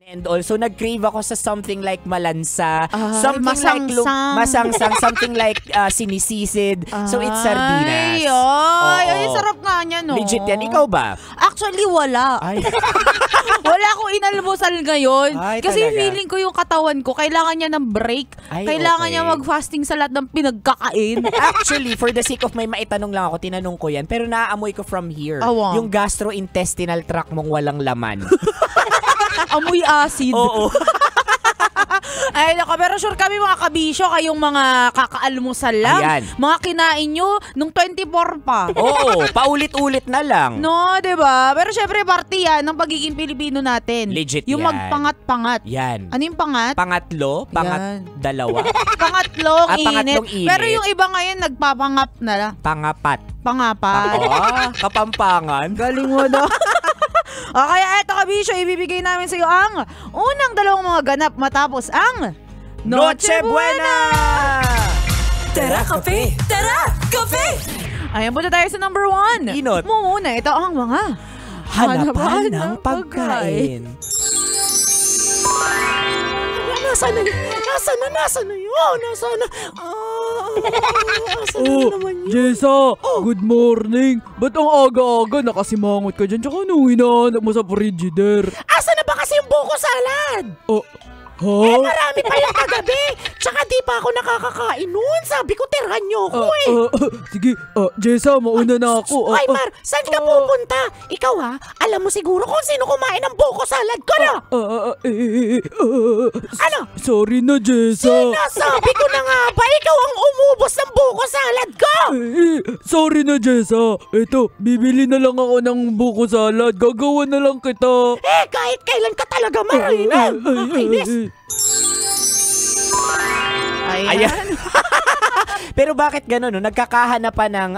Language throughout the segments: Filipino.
And also, nag-crave ako sa something like malansa, something masangsang. like masangsang, something like sinisisid. So, it's sardinas. Ay, sarap nga niya, no? Legit yan. Ikaw ba? Actually, wala. Ay. Wala akong inalmusal ngayon. Ay, kasi talaga? feeling ko yung katawan ko, kailangan niya ng break. Ay, kailangan okay. niya mag-fasting sa lahat ng pinagkakain. Actually, for the sake of may maitanong lang ako, tinanong ko yan, pero naaamoy ko from here. Yung gastrointestinal tract mong walang laman. Amoy acid. Oo. Ay, nako, pero sure kami mga kabisyo, kayong mga kakaalmusal lang. Ayan. Mga kinain nyo nung 24 pa. Oo, paulit-ulit na lang. No, diba? Pero syempre, parte yan ng pagiging Pilipino natin. Legit yung yan. magpangat-pangat. Yan. Ano yung pangat? Pangatlo? Pangatlong pangatlong init. init. Pero yung iba ngayon, nagpapangap na lang. Pangapat. Pangapat. Kapampangan. Galing mo daw. O kaya eto kabisyo, ibibigay namin sa iyo ang unang dalawang mga ganap matapos ang Noche Buena! Tara, kape! Tara, kape! Ayan, punta tayo sa number 1. Inot. Muna, ito ang mga Hanapan ng pagkain. Nasaan na yun? Nasaan na yun? Nasaan na naman yun? Jessa, good morning. Ba't ang aga-aga nakasimangot ka dyan? Tsaka ano hinahanap mo sa frigider? Asa na ba kasi yung buko salad? Marami pa yung kagabi. Tsaka di pa ako nakakakain nun. Sabi ko, tirhan nyo ko Sige, Jessa, mauna na ako. Ay, Mar, saan ka pupunta? Ikaw alam mo siguro kung sino kumain ng buko salad ko na? Ano? Sorry na, Jessa. Sinasabi ko na nga ba, ikaw ang umubos ng buko salad ko? Sorry na, Jessa. Eto, bibili na lang ako ng buko salad. Gagawa na lang kita. Kahit kailan ka talaga, Marina. Kainis. Ayan. Pero bakit gano'n? No? Nagkakahanapan ng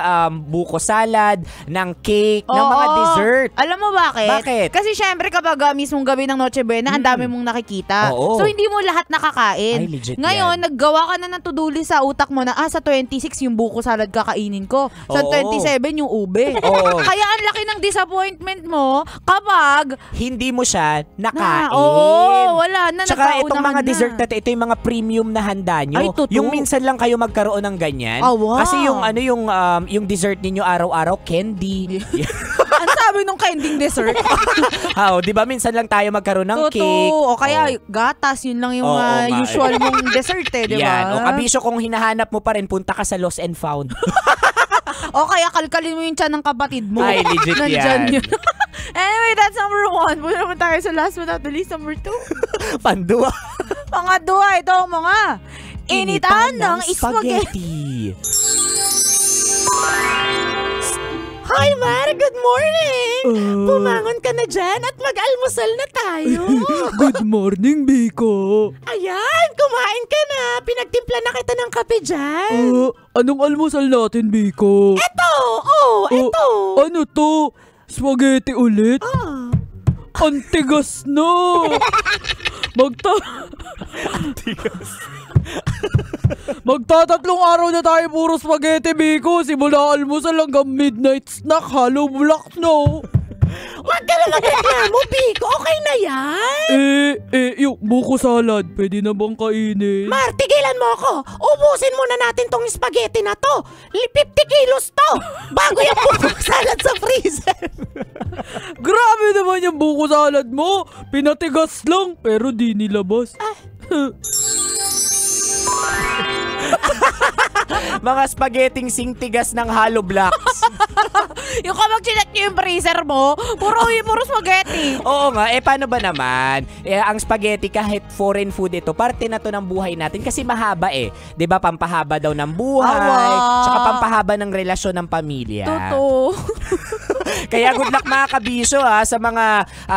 buko salad, ng cake, ng mga dessert. Alam mo bakit? Bakit? Kasi syempre kapag mismong gabi ng Noche Buena, ang dami mong nakikita. Oo. So hindi mo lahat nakakain. Ay, legit Ngayon, yan. naggawa ka na ng to-do list sa utak mo na sa 26 yung buko salad kakainin ko. Sa Oo. 27 yung ube. Oo. Kaya ang laki ng disappointment mo kapag Hindi mo siya nakain. wala na. Tsaka itong nagkaunahan mga na. dessert na ito yung mga premium na handa nyo. Ay, totoo. Yung minsan lang kayo magkaroon ng ganyan. Wow. Kasi yung dessert ninyo araw-araw, candy. Ang sabi nung kending dessert. Di ba minsan lang tayo magkaroon ng cake. O kaya gatas, yun lang yung usual mong dessert di ba? Yan. O kabisyo, kung hinahanap mo pa rin, punta ka sa Lost and Found. O kaya kalkalin mo yung tiyan ng kapatid mo. Ay, legit Nandyan yan. yun. Anyway, that's number 1. Punta naman tayo sa last but not the least, number 2. Pandua. Pangatlo, ito ang mga initan ng spaghetti. Hi, Mar! Good morning! Bumangon ka na dyan at mag-almusal na tayo. Good morning, Biko. Ayan, kumain ka na. Pinagtimpla na kita ng kape dyan. Anong almusal natin, Biko? Eto! Eto! Ano to? Spaghetti ulit? Ang tigas na! Magtatatlong araw na tayo puro spaghetti, Biko. Simula almusal hanggang midnight snack, hollow blocks, no? Huwag ka na magreklamo, Biko. Okay na yan. Yung buko salad, pwede na bang kainin? Mar, tigilan mo ako. Ubusin muna natin tong spaghetti na to. 50 kilos to. Bago yung buko salad sa freezer. Grabe naman yung buko salad mo. Pinatigas lang, pero di nilabas. Mga spaghetting singtigas ng hollow blocks. Yung kapag chinek nyo yung freezer mo, puro spaghetti. Oo nga, paano ba naman? Ang spaghetti kahit foreign food ito, parte na to ng buhay natin kasi mahaba 'Di ba pampahaba daw ng buhay, tsaka pampahaba ng relasyon ng pamilya. Totoo. Kaya good luck mga kabisyo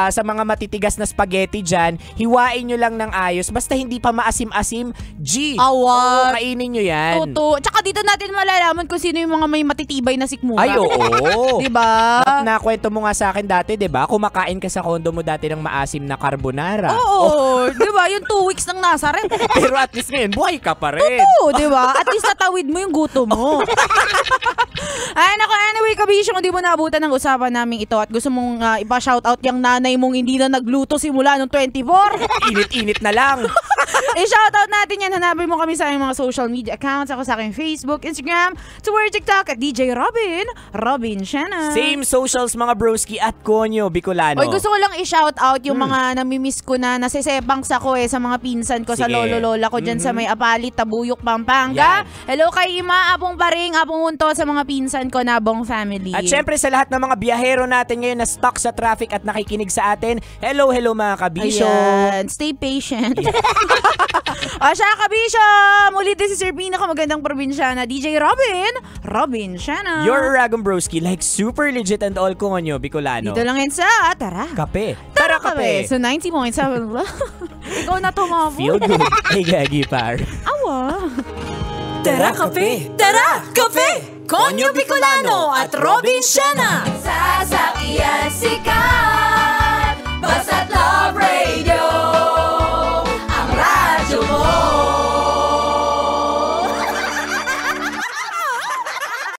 sa mga matitigas na spaghetti dyan. Hiwain nyo lang ng ayos. Basta hindi pa maasim-asim. Oo, kainin nyo yan. Totoo. Tsaka dito natin malalaman kung sino yung mga may matitibay na sikmura. Ay, oo. Diba? Nakwento mo nga sa akin dati, diba? Kumakain ka sa kondo mo dati ng maasim na carbonara. Oo. Diba? Yung 2 weeks nang nasa rin. Pero at least ngayon, buhay ka pa rin. Totoo, diba? At least natawid mo yung gutom mo. Ay, naku, anyway, kabisyo, kung di mo naabutan ng pag-uusapan namin ito at gusto mong ipa-shoutout yung nanay mong hindi na nagluto simula nung 24. Init-init na lang. I-shoutout natin yan. Hanapin mo kami sa aming mga social media accounts. Ako sa aking Facebook, Instagram, Twitter, TikTok at DJ Robin Shanna. Same socials mga broski at Konyo Bicolano. Oy, gusto ko lang i-shoutout yung mga namimiss ko na nasisepangs ako sa mga pinsan ko sa Sige. lolo-lola ko dyan sa may Apalit, Tabuyok, Pampanga. Hello kay Ima, Apong Paring, Apong Hunto sa mga pinsan ko na buong family. At syempre sa lahat ng mga biyahero natin ngayon na stuck sa traffic at nakikinig sa atin, hello mga kabisyo. Ayan, stay patient. O siya, kabisyo! Muli din si Sir pinakamagandang probinsyana, DJ Robin Shanna. Your Uragon Broski, like super legit and all Konyo Bicolano. Dito lang yan sa Tara. Kape. Tara kape. So 90.7. Ikaw na tumabo. Feel good. Hey, Gagi par. Awa. Tara Kape! Tara Kape! Konyo Bicolano at Robin Shanna! Sasakyan sikat, basta't